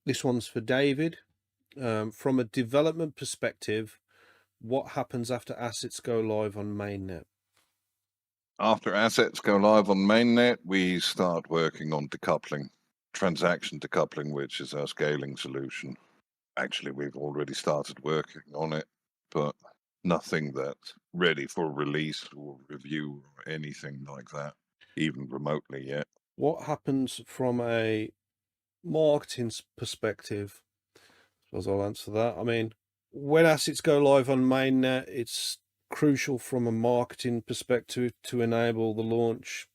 This one's for David. From a development perspective, what happens after assets go live on Mainnet? After assets go live on Mainnet, we start working on decoupling, transaction decoupling, which is our scaling solution. Actually, we've already started working on it, but nothing that's ready for release or review or anything like that, even remotely yet. What happens from a marketing perspective? I suppose I'll answer that. I mean, when assets go live on Mainnet, it's crucial from a marketing perspective to enable the launch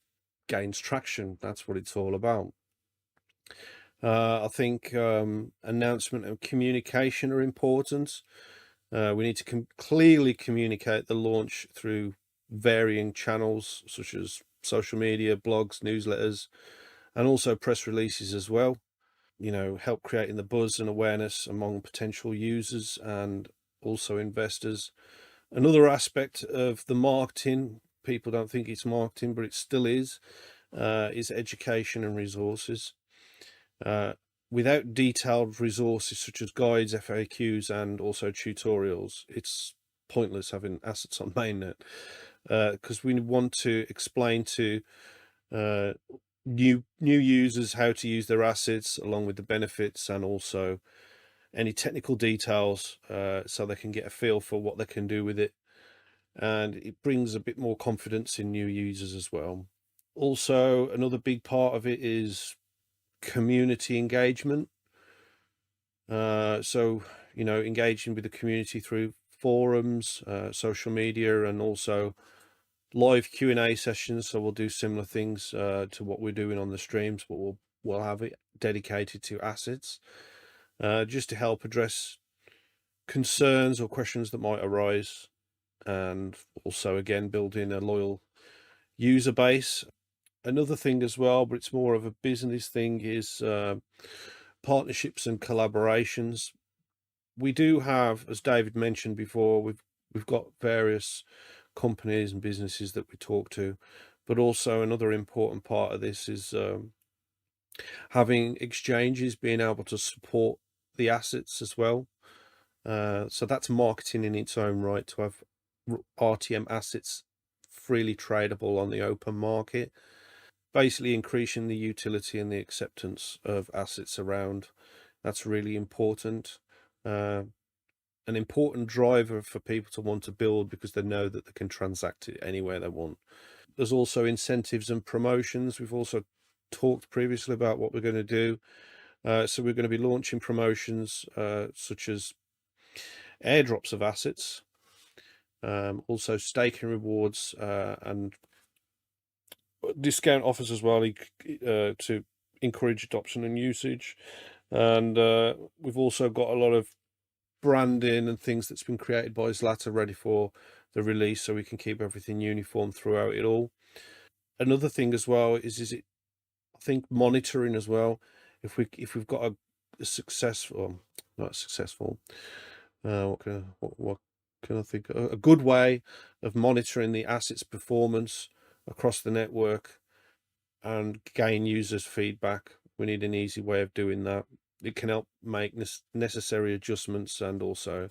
gains traction. That's what it's all about. I think announcement and communication are important. We need to clearly communicate the launch through varying channels such as social media, blogs, newsletters, and also press releases as well. Help creating the buzz and awareness among potential users and also investors. Another aspect of the marketing, people don't think it's marketing, but it still is education and resources. Uh, Without detailed resources such as guides, FAQs, and also tutorials, it's pointless having assets on mainnet, because we want to explain to uh, new users how to use their assets along with the benefits and also any technical details, so they can get a feel for what they can do with it, and it brings a bit more confidence in new users as well. Also, another big part of it is community engagement. So, engaging with the community through forums, social media, and also live Q&A sessions. So we'll do similar things to what we're doing on the streams, but we'll have it dedicated to assets, just to help address concerns or questions that might arise, and also again building a loyal user base. Another thing as well, but it's more of a business thing, is partnerships and collaborations. We do have, as David mentioned before, we've got various companies and businesses that we talk to, but also another important part of this is having exchanges, being able to support the assets as well. So that's marketing in its own right, to have RTM assets freely tradable on the open market, basically increasing the utility and the acceptance of assets around. That's really important. Uh, an important driver for people to want to build, because they know that they can transact it anywhere they want. There's also incentives and promotions. We've also talked previously about what we're going to do. So we're going to be launching promotions such as airdrops of assets, also staking rewards, and discount offers as well, to encourage adoption and usage. And we've also got a lot of branding and things that's been created by Zlata ready for the release, so we can keep everything uniform throughout it all. Another thing as well is it, I think, monitoring as well. If we've got a successful, not successful, what can I think? A good way of monitoring the assets performance across the network and gain users' feedback. We need an easy way of doing that. It can help make necessary adjustments and also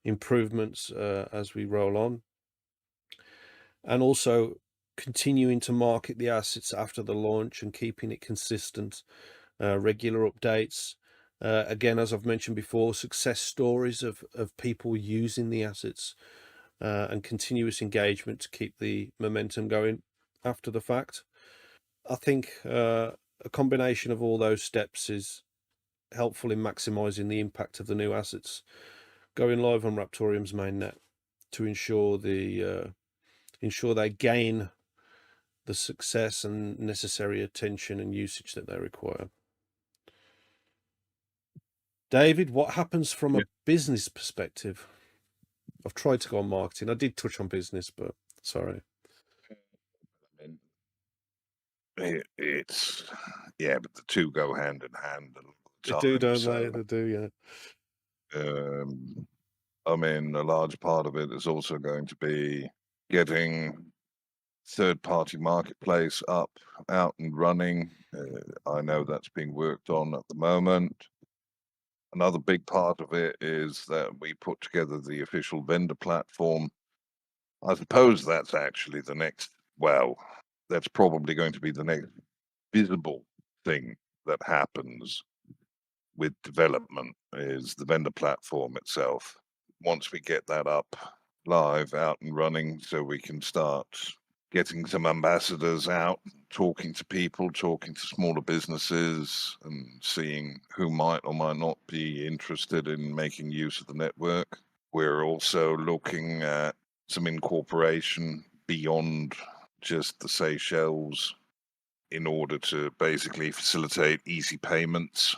improvements as we roll on, and also continuing to market the assets after the launch and keeping it consistent, regular updates. Again, as I've mentioned before, success stories of people using the assets, and continuous engagement to keep the momentum going after the fact. I think a combination of all those steps is helpful in maximizing the impact of the new assets going live on Raptoreum's mainnet, to ensure they gain the success and necessary attention and usage that they require. David, what happens from Yeah. a business perspective? I've tried to go on marketing. I did touch on business, but sorry. I mean, it's yeah, but the two go hand in hand a lot of They the do, time. don't they? So, They do, yeah. um, I mean, a large part of it is also going to be getting third-party marketplace out and running. I know that's being worked on at the moment. Another big part of it is that we put together the official vendor platform. I suppose that's actually the next, well, that's probably going to be the next visible thing that happens with development is the vendor platform itself. Once we get that up live, out and running, so we can start getting some ambassadors out, talking to people, talking to smaller businesses, and seeing who might or might not be interested in making use of the network. We're also looking at some incorporation beyond just the Seychelles in order to basically facilitate easy payments.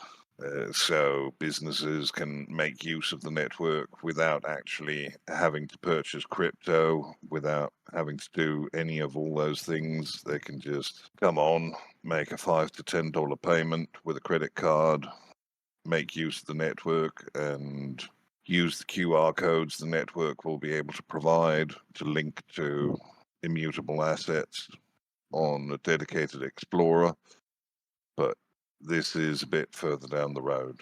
So businesses can make use of the network without actually having to purchase crypto, without having to do any of all those things. They can just come on, make a $5 to $10 payment with a credit card, make use of the network, and use the QR codes the network will be able to provide to link to immutable assets on a dedicated explorer. But this is a bit further down the road.